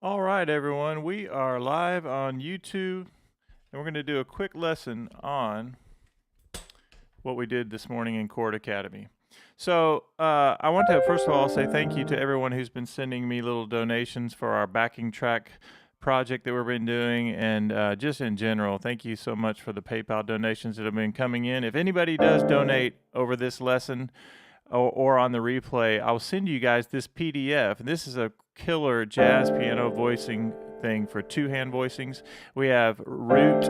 All right, everyone, we are live on YouTube, and we're going to do a quick lesson on what we did this morning in Chord Academy. So I want to first of all say thank you to everyone who's been sending me little donations for our backing track project that we've been doing, and just in general, thank you so much for the PayPal donations that have been coming in. If anybody does donate over this lesson or on the replay, I'll send you guys this PDF. And this is a killer jazz piano voicing thing for two-hand voicings. We have root,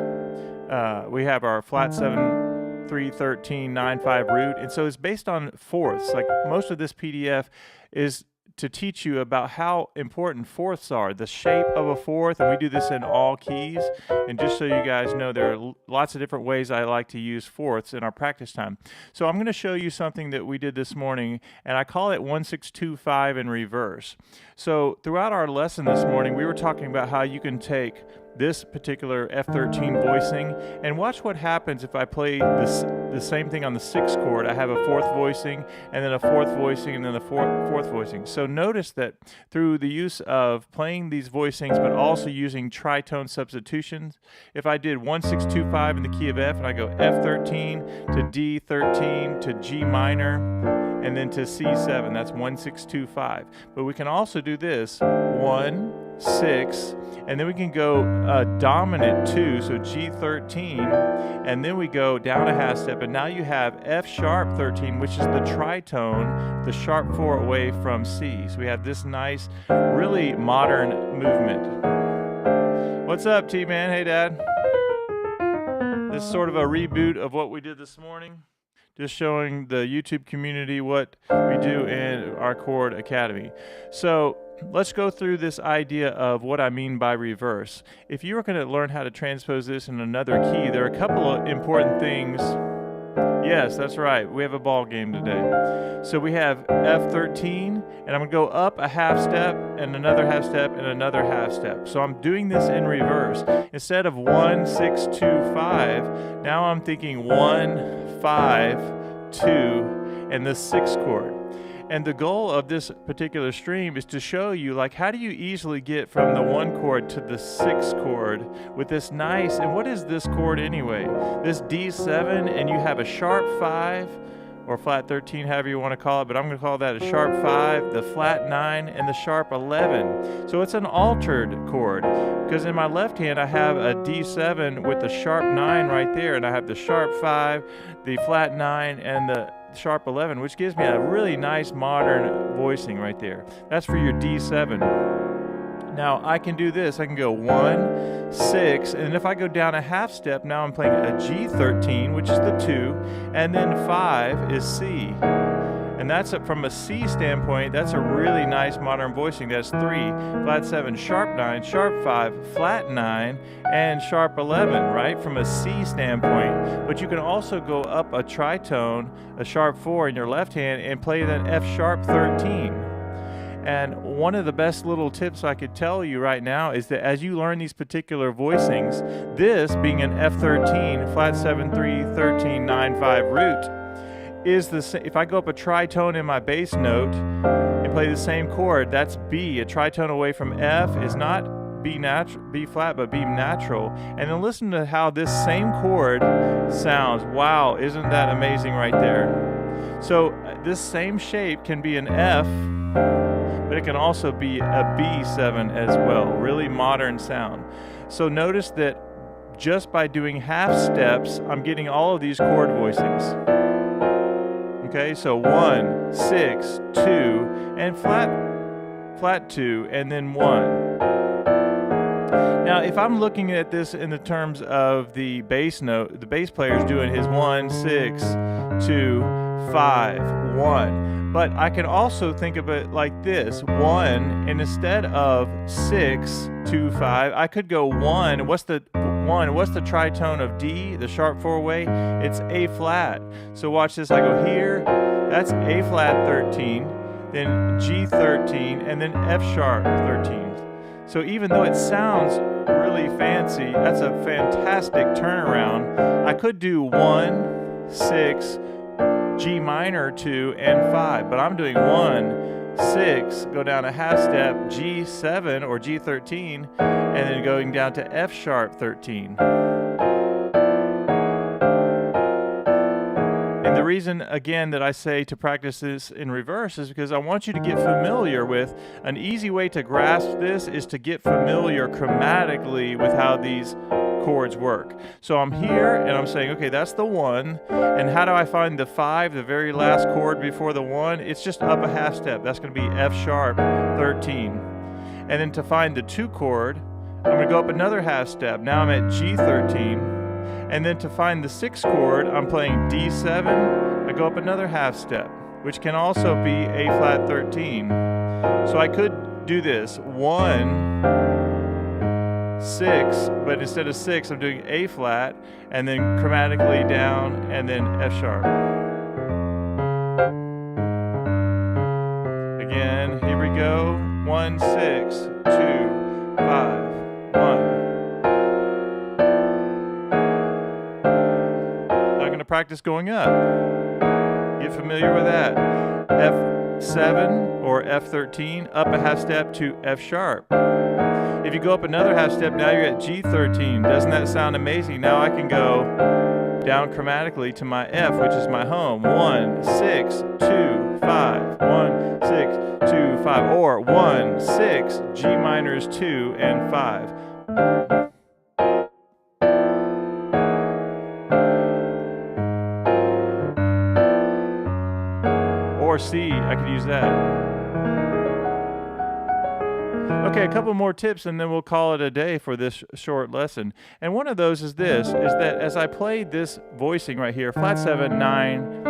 we have our flat 7, 3, 13, 9, 5 root, and so it's based on fourths. Like most of this PDF is to teach you about how important fourths are, the shape of a fourth, and we do this in all keys. And just so you guys know, there are lots of different ways I like to use fourths in our practice time. So I'm going to show you something that we did this morning, and I call it 1-6-2-5 in reverse. So throughout our lesson this morning, we were talking about how you can take this particular F13 voicing and watch what happens if I play the same thing on the 6th chord. I have a 4th voicing and then a 4th voicing and then a fourth voicing. So notice that through the use of playing these voicings but also using tritone substitutions, if I did 1-6-2-5 in the key of F and I go F13 to D13 to G minor and then to C7, that's 1-6-2-5. But we can also do this 1, 6, and then we can go dominant 2, so G13, and then we go down a half step, and now you have F sharp 13, which is the tritone, the sharp 4 away from C. So we have this nice, really modern movement. What's up, T-Man? Hey, Dad. This is sort of a reboot of what we did this morning. Just showing the YouTube community what we do in our Chord Academy. So let's go through this idea of what I mean by reverse. If you were going to learn how to transpose this in another key, there are a couple of important things. Yes, that's right. We have a ball game today. So we have F13, and I'm going to go up a half step, and another half step, and another half step. So I'm doing this in reverse. Instead of 1, 6, 2, 5, now I'm thinking 1, 5, 2, and the 6th chord. And the goal of this particular stream is to show you, like, how do you easily get from the 1 chord to the 6th chord with this nice, and what is this chord anyway? This D7, and you have a sharp 5, or flat 13, however you want to call it, but I'm going to call that a sharp 5, the flat 9, and the sharp 11. So it's an altered chord, because in my left hand I have a D7 with the sharp 9 right there, and I have the sharp 5, the flat 9, and the sharp 11, which gives me a really nice modern voicing right there. That's for your D7. Now I can do this. I can go 1, 6, and if I go down a half step, now I'm playing a G13, which is the 2, and then 5 is C. And that's from a C standpoint, that's a really nice modern voicing. That's 3, flat 7, sharp 9, sharp 5, flat 9, and sharp 11, right? From a C standpoint. But you can also go up a tritone, a sharp 4 in your left hand, and play that F sharp 13. And one of the best little tips I could tell you right now is that as you learn these particular voicings, this being an F13, flat 7, 3, 13, 9, 5 root, is the same. If I go up a tritone in my bass note and play the same chord, that's B. A tritone away from F is not B flat, but B natural. And then listen to how this same chord sounds. Wow, isn't that amazing right there? So this same shape can be an F, but it can also be a B7 as well. Really modern sound. So notice that just by doing half steps, I'm getting all of these chord voicings. Okay, so 1, 6, 2, and flat 2, and then 1. Now, if I'm looking at this in the terms of the bass note, the bass player is doing his 1, 6, 2, 5, 1. But I can also think of it like this, 1, and instead of 6, 2, 5, I could go 1. What's the tritone of D, the sharp 4 away? It's A flat. So watch this, I go here, that's A flat 13, then G13, and then F sharp 13. So even though it sounds really fancy, that's a fantastic turnaround. I could do 1, 6, G minor 2, and 5, but I'm doing 1, 6, go down a half step, G7 or G13, and then going down to F sharp 13. And the reason, again, that I say to practice this in reverse is because I want you to get familiar with, an easy way to grasp this is to get familiar chromatically with how these chords work. So I'm here and I'm saying, okay, that's the 1, and how do I find the 5, the very last chord before the 1? It's just up a half step. That's going to be F sharp 13. And then to find the 2 chord, I'm going to go up another half step. Now I'm at G13. And then to find the 6th chord, I'm playing D7. I go up another half step, which can also be A flat 13. So I could do this 1, 6, but instead of 6, I'm doing A flat, and then chromatically down, and then F sharp. Again, here we go. 1, 6, 2, 5, 1. Now I'm going to practice going up. Get familiar with that. F7 or F13, up a half step to F sharp. If you go up another half step, now you're at G13. Doesn't that sound amazing? Now I can go down chromatically to my F, which is my home. 1, 6, 2, 5. 1, 6, 2, 5. Or 1, 6, G minor is 2, and 5. Or C, I could use that. Okay, a couple more tips and then we'll call it a day for this short lesson. And one of those is this, is that as I played this voicing right here, flat 7, 9,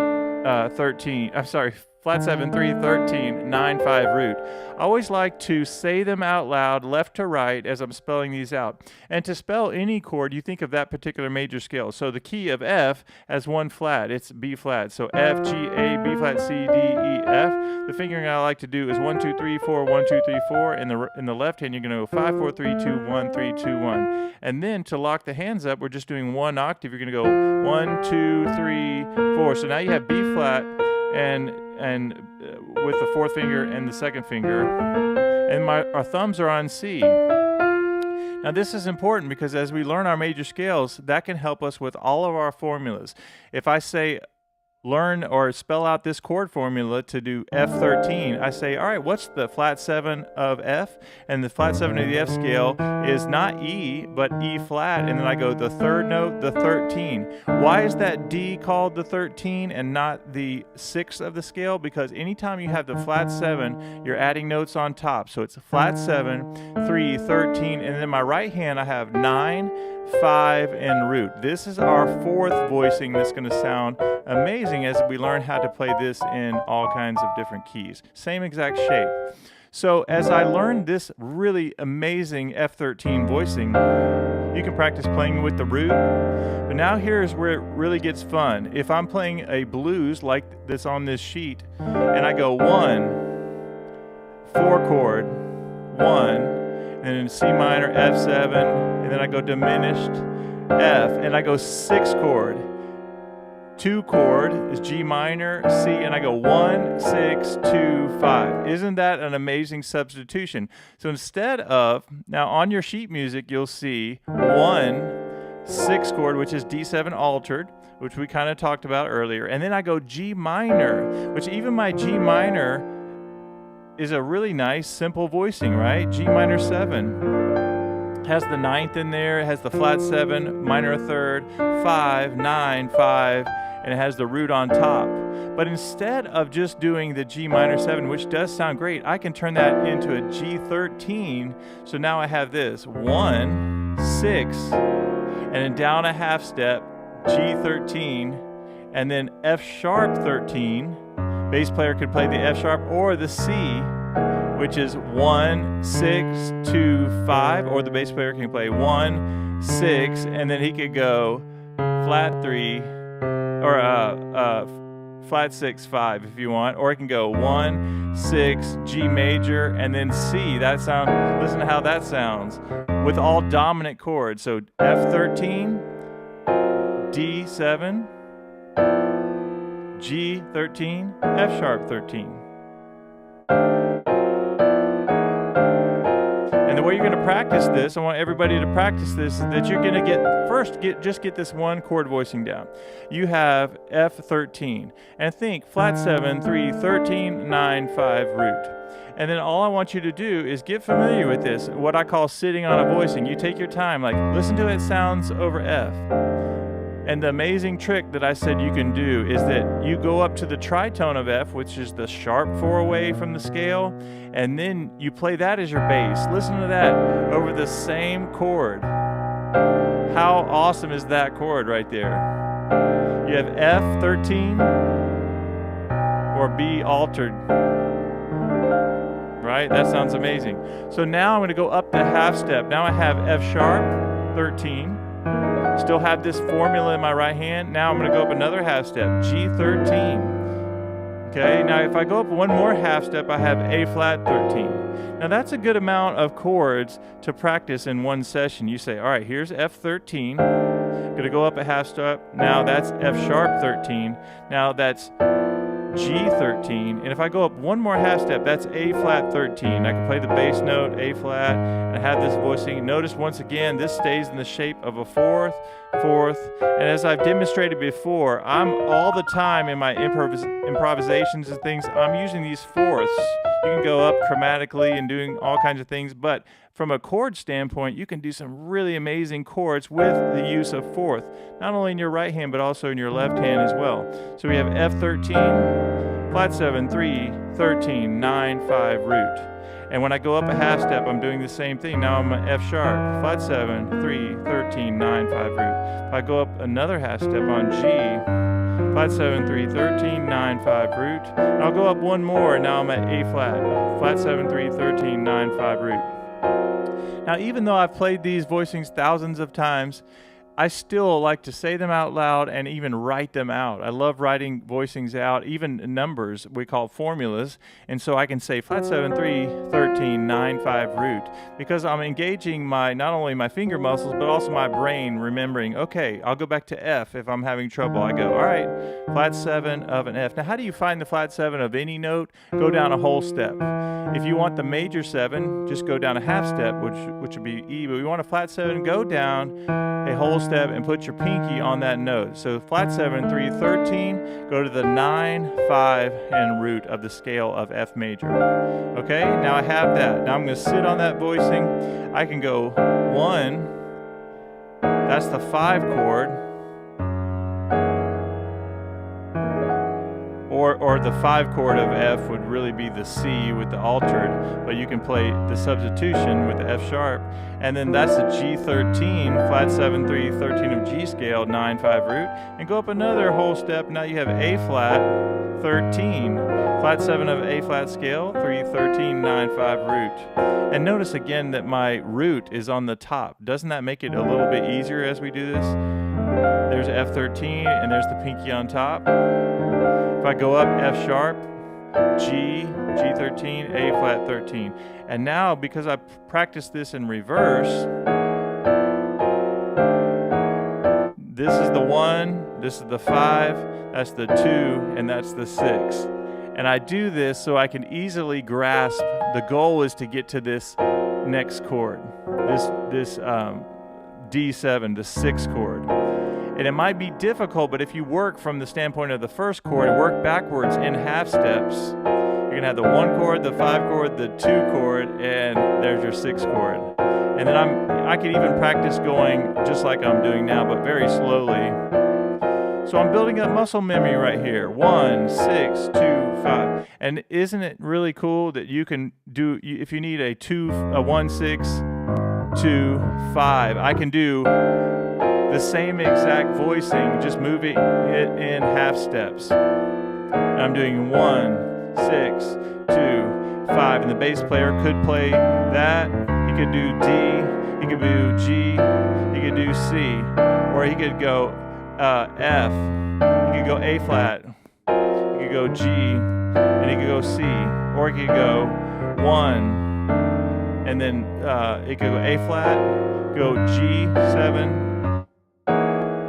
13, I'm sorry, flat 7, 3, 13, 9, 5 root. I always like to say them out loud, left to right, as I'm spelling these out. And to spell any chord, you think of that particular major scale. So the key of F as 1 flat, it's B flat. So F, G, A, B flat, C, D, E, F. The fingering I like to do is 1, 2, 3, 4, 1, 2, 3, 4. In the left hand, you're going to go 5, 4, 3, 2, 1, 3, 2, 1. And then to lock the hands up, we're just doing 1 octave. You're going to go 1, 2, 3, 4. So now you have B flat and with the 4th finger and the 2nd finger, and our thumbs are on C. Now this is important because as we learn our major scales, that can help us with all of our formulas. If I say learn or spell out this chord formula to do F13, I say, all right, what's the flat 7 of F? And the flat 7 of the F scale is not E, but E flat, and then I go the 3rd note, the 13. Why is that D called the 13 and not the 6th of the scale? Because anytime you have the flat 7, you're adding notes on top. So it's flat 7, 3, 13, and then my right hand I have 9, 5, and root. This is our 4th voicing that's going to sound amazing as we learn how to play this in all kinds of different keys. Same exact shape. So as I learned this really amazing F13 voicing, you can practice playing with the root. But now here's where it really gets fun. If I'm playing a blues like this on this sheet, and I go 1, 4 chord, 1, and then C minor, F7, and then I go diminished, F, and I go 6 chord. 2 chord is G minor, C, and I go 1, 6, 2, 5. Isn't that an amazing substitution? So instead of, now on your sheet music, you'll see 1, 6 chord, which is D7 altered, which we kind of talked about earlier, and then I go G minor, which even my G minor is a really nice, simple voicing, right? G minor 7. Has the 9th in there, it has the flat 7, minor 3rd, 5, 9, 5, and it has the root on top. But instead of just doing the G minor 7, which does sound great, I can turn that into a G13. So now I have this 1, 6, and then down a half step, G13, and then F sharp 13. Bass player could play the F sharp or the C, which is 1, 6, 2, 5, or the bass player can play 1, 6, and then he could go flat 3, or flat 6, 5 if you want, or it can go 1, 6, G major, and then C. That sound, listen to how that sounds with all dominant chords. So F13, D7, G13, F sharp 13. And the way you're going to practice this, I want everybody to practice this, is that you're going to just get this one chord voicing down. You have F13, and think flat 7, 3, 13, 9, 5 root. And then all I want you to do is get familiar with this, what I call sitting on a voicing. You take your time, like listen to it sounds over F. And the amazing trick that I said you can do is that you go up to the tritone of F, which is the sharp 4 away from the scale, and then you play that as your bass. Listen to that over the same chord. How awesome is that chord right there? You have F13 or B altered. Right? That sounds amazing. So now I'm going to go up the half step. Now I have F sharp, 13. Still have this formula in my right hand. Now I'm going to go up another half step, G13. Okay, now if I go up one more half step, I have A flat 13. Now that's a good amount of chords to practice in one session. You say, all right, here's F13. Going to go up a half step. Now that's F sharp 13. Now that's G13, and if I go up one more half step, that's A flat 13. I can play the bass note, A flat, and I have this voicing. Notice once again, this stays in the shape of a fourth, and as I've demonstrated before, I'm all the time in my improvisations and things, I'm using these fourths. You can go up chromatically and doing all kinds of things, but from a chord standpoint, you can do some really amazing chords with the use of fourth, not only in your right hand, but also in your left hand as well. So we have F13, flat 7, 3, 13, 9, 5, root. And when I go up a half step, I'm doing the same thing. Now I'm an F sharp, flat 7, 3, 13, 9, 5, root. If I go up another half step on G, flat 7, 3, 13, 9, 5, root. And I'll go up one more, and now I'm at A flat, flat 7, 3, 13, 9, 5, root. Now, even though I've played these voicings thousands of times, I still like to say them out loud and even write them out. I love writing voicings out, even numbers we call formulas. And so I can say flat 7, 3, 13, 9, 5, root, because I'm engaging not only my finger muscles, but also my brain, remembering, okay, I'll go back to F if I'm having trouble. I go, all right, flat 7 of an F. Now, how do you find the flat 7 of any note? Go down a whole step. If you want the major 7, just go down a half step, which would be E. But we want a flat 7, go down a whole step and put your pinky on that note. So flat 7, 3, 13, go to the 9, 5, and root of the scale of F major. Okay, now I have that. Now I'm going to sit on that voicing. I can go 1, that's the 5 chord, or the 5 chord of F would really be the C with the altered, but you can play the substitution with the F sharp, and then that's the G13, flat 7, 3, 13 of G scale, 9, 5 root, and go up another whole step. Now you have A flat 13, flat 7 of A flat scale, 3, 13, 9, 5 root. And notice again that my root is on the top. Doesn't that make it a little bit easier as we do this? There's F13 and there's the pinky on top. If I go up F sharp, G, G13, A flat 13. And now, because I practiced this in reverse, this is the 1, this is the 5, that's the 2, and that's the 6. And I do this so I can easily grasp, the goal is to get to this next chord, this D7, the 6th chord. And it might be difficult, but if you work from the standpoint of the first chord and work backwards in half steps, you're going to have the 1 chord, the 5 chord, the 2 chord, and there's your 6 chord. And then I can even practice going just like I'm doing now, but very slowly. So I'm building up muscle memory right here. 1, 6, 2, 5. And isn't it really cool that you can do, if you need a 1, 6, 2, 5, I can do the same exact voicing, just moving it in half steps. And I'm doing 1, 6, 2, 5, and the bass player could play that. He could do D, he could do G, he could do C, or he could go F, he could go A flat, he could go G, and he could go C, or he could go 1, and then it could go A flat, go G7.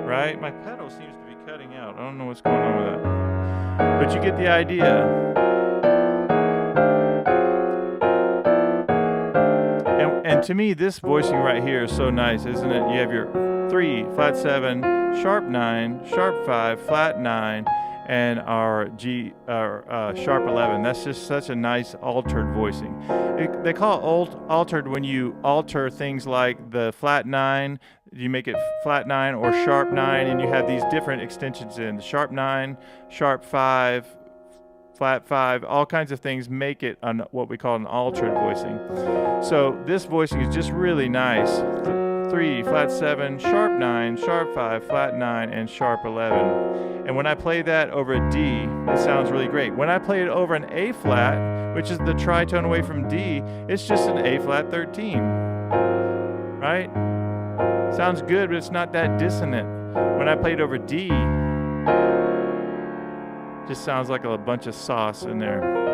Right? My pedal seems to be cutting out. I don't know what's going on with that. But you get the idea. And to me, this voicing right here is so nice, isn't it? You have your 3, flat 7, sharp 9, sharp 5, flat 9, and our sharp 11. That's just such a nice altered voicing. They call it altered when you alter things like the flat 9, you make it flat 9 or sharp 9, and you have these different extensions in the sharp 9, sharp 5, flat 5, all kinds of things make it what we call an altered voicing. So this voicing is just really nice. 3, flat 7, sharp 9, sharp 5, flat 9, and sharp 11. And when I play that over a D, it sounds really great. When I play it over an A flat, which is the tritone away from D, it's just an A flat 13, right? Sounds good, but it's not that dissonant. When I play it over D, just sounds like a bunch of sauce in there.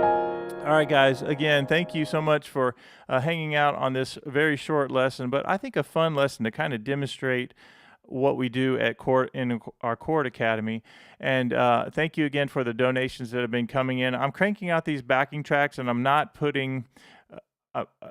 All right, guys, again, thank you so much for hanging out on this very short lesson, but I think a fun lesson to kind of demonstrate what we do at in our Chord Academy. And thank you again for the donations that have been coming in. I'm cranking out these backing tracks, and I'm not putting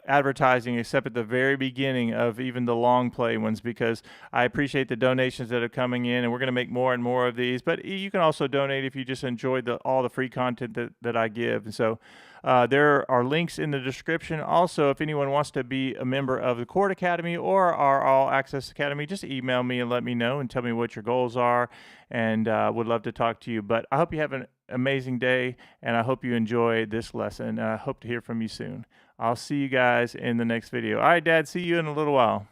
advertising except at the very beginning of even the long play ones, because I appreciate the donations that are coming in, and we're going to make more and more of these. But you can also donate if you just enjoyed all the free content that I give. And so there are links in the description. Also, if anyone wants to be a member of the Chord Academy or our All Access Academy, just email me and let me know and tell me what your goals are, and would love to talk to you. But I hope you have an amazing day, and I hope you enjoy this lesson. I hope to hear from you soon. I'll see you guys in the next video. All right, Dad, see you in a little while.